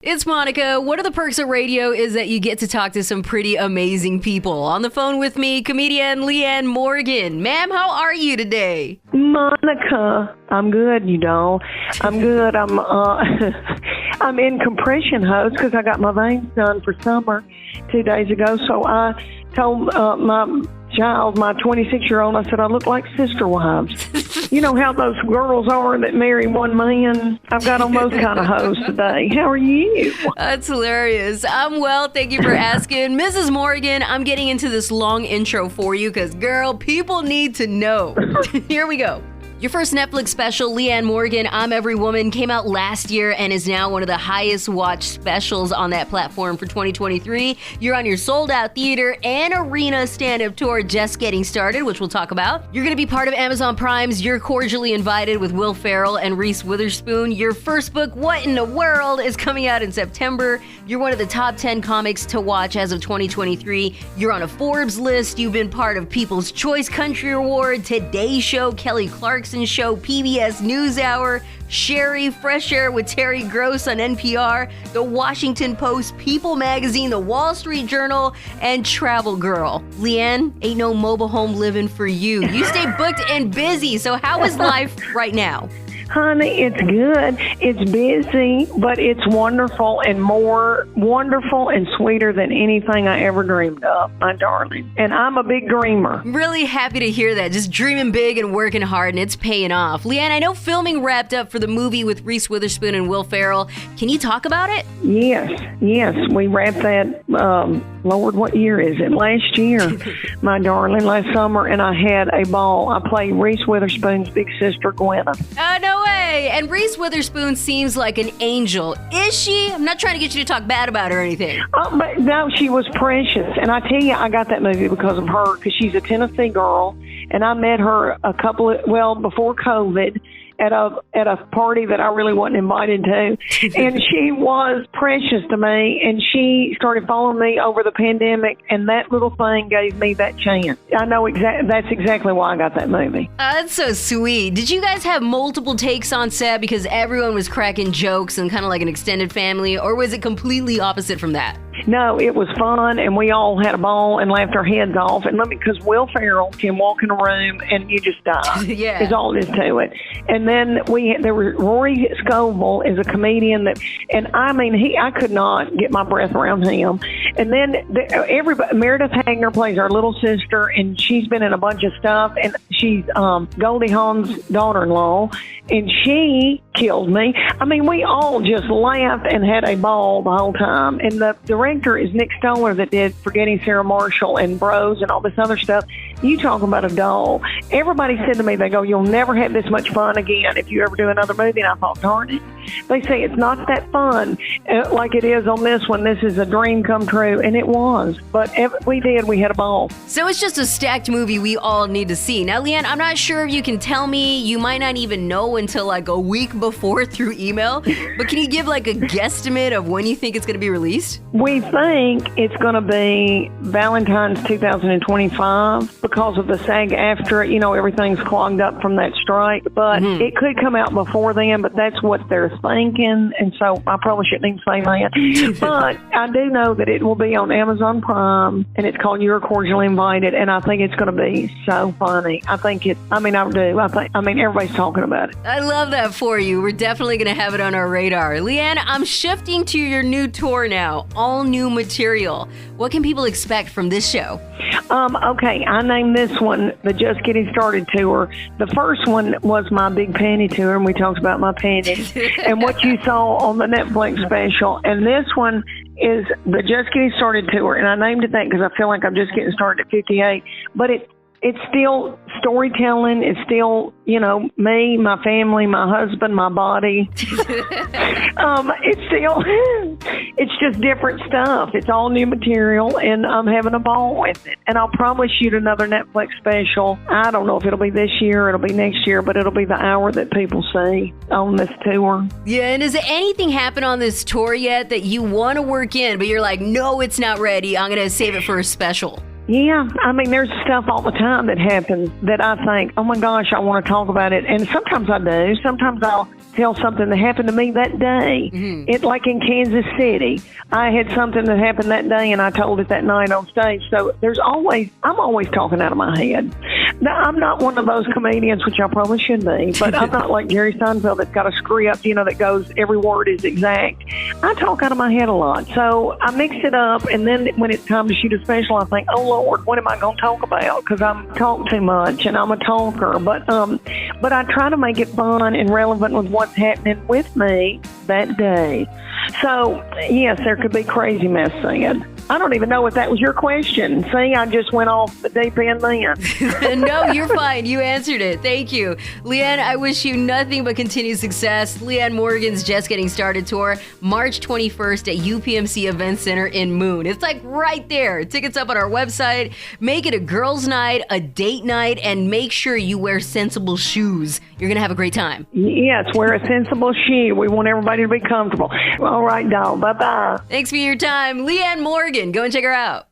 It's Monica. One of the perks of radio is that you get to talk to some pretty amazing people. On the phone with me, comedian Leanne Morgan. Ma'am, how are you today? Monica, I'm good, I'm good. I'm in compression hose because I got my veins done for summer 2 days ago. So I told my child, my 26-year-old, I said, I look like sister wives. You know how those girls are that marry one man? I've got on those kind of hoes today. How are you? That's hilarious. I'm well. Thank you for asking. Mrs. Morgan, I'm getting into this long intro for you because, girl, people need to know. Here we go. Your first Netflix special, Leanne Morgan, I'm Every Woman, came out last year and is now one of the highest watched specials on that platform for 2023. You're on your sold-out theater and arena stand-up tour just getting started, which we'll talk about. You're going to be part of Amazon Prime's You're Cordially Invited with Will Ferrell and Reese Witherspoon. Your first book, What in the World, is coming out in September. You're one of the top 10 comics to watch as of 2023. You're on a Forbes list. You've been part of People's Choice Country Award, Today Show, Kelly Clarkson Show, PBS NewsHour, Sherry, Fresh Air with Terry Gross on NPR, The Washington Post, People Magazine, The Wall Street Journal, and Travel Girl. Leanne, ain't no mobile home living for you. You stay booked and busy, so how is life right now? Honey, it's good. It's busy, but it's wonderful and more wonderful and sweeter than anything I ever dreamed of, my darling. And I'm a big dreamer. I'm really happy to hear that. Just dreaming big and working hard, and it's paying off. Leanne, I know filming wrapped up for the movie with Reese Witherspoon and Will Ferrell. Can you talk about it? Yes. We wrapped that, Lord, what year is it? Last year, my darling, last summer, and I had a ball. I played Reese Witherspoon's big sister, Gwenna. Oh, no way. And Reese Witherspoon seems like an angel. Is she? I'm not trying to get you to talk bad about her or anything. Oh, but no, she was precious. And I tell you, I got that movie because of her, because she's a Tennessee girl. And I met her before COVID at a party that I really wasn't invited to. And she was precious to me, and she started following me over the pandemic, and that little thing gave me that chance. I know that's exactly why I got that movie. That's so sweet. Did you guys have multiple takes on set because everyone was cracking jokes and kind of like an extended family, or was it completely opposite from that? No, it was fun, and we all had a ball and laughed our heads off. And because Will Ferrell can walk in a room and you just die. Yeah. Is all there is to it. And then there was Rory Scovel is a comedian I could not get my breath around him. And then Meredith Hagner plays our little sister, and she's been in a bunch of stuff, and she's Goldie Hawn's daughter-in-law, and she killed me. I mean, we all just laughed and had a ball the whole time. And the director is Nick Stoller that did Forgetting Sarah Marshall and Bros and all this other stuff. You talk about a doll. Everybody said to me, they go, you'll never have this much fun again if you ever do another movie. And I thought, darn it. They say it's not that fun like it is on this one. This is a dream come true. And it was. But we had a ball. So it's just a stacked movie we all need to see. Now, Leanne, I'm not sure if you can tell me. You might not even know until like a week before through email. But can you give like a guesstimate of when you think it's going to be released? We think it's going to be Valentine's 2025 because of the SAG-AFTRA. Everything's clogged up from that strike. But it could come out before then, but that's what they're thinking. And so I probably shouldn't even say that. But I do know that it will be on Amazon Prime, and it's called You're Cordially Invited, and I think it's going to be so funny. I do. Everybody's talking about it. I love that for you. We're definitely going to have it on our radar. Leanne, I'm shifting to your new tour now. All new material. What can people expect from this show? Okay, I named this one the Just Getting Started tour. The first one was my big panty tour, and we talked about my panties and what you saw on the Netflix special. And this one is the Just Getting Started tour, and I named it that because I feel like I'm just getting started at 58. But it's still storytelling. It's still, me, my family, my husband, my body. It's just different stuff. It's all new material, and I'm having a ball with it. And I'll probably shoot another Netflix special. I don't know if it'll be this year, it'll be next year, but it'll be the hour that people see on this tour. Yeah, and has anything happened on this tour yet that you want to work in, but you're like, no, it's not ready. I'm going to save it for a special? Yeah, there's stuff all the time that happens that I think, oh my gosh, I want to talk about it. And sometimes I do. Sometimes I'll tell something that happened to me that day. It like in Kansas City, I had something that happened that day, and I told it that night on stage. So I'm always talking out of my head. Now, I'm not one of those comedians, which I probably should be, but I'm not like Jerry Seinfeld that's got a script, that goes, every word is exact. I talk out of my head a lot. So I mix it up, and then when it's time to shoot a special, I think, oh, Lord, what am I going to talk about? Because I talk too much, and I'm a talker. But I try to make it fun and relevant with what's happening with me that day. So, yes, there could be crazy mess said. I don't even know if that was your question. See, I just went off the deep end then. No, you're fine. You answered it. Thank you. Leanne, I wish you nothing but continued success. Leanne Morgan's Just Getting Started tour, March 21st at UPMC Event Center in Moon. It's like right there. Tickets up on our website. Make it a girls' night, a date night, and make sure you wear sensible shoes. You're going to have a great time. Yes, wear a sensible shoe. We want everybody to be comfortable. All right, dog. Bye-bye. Thanks for your time. Leanne Morgan. Go and check her out.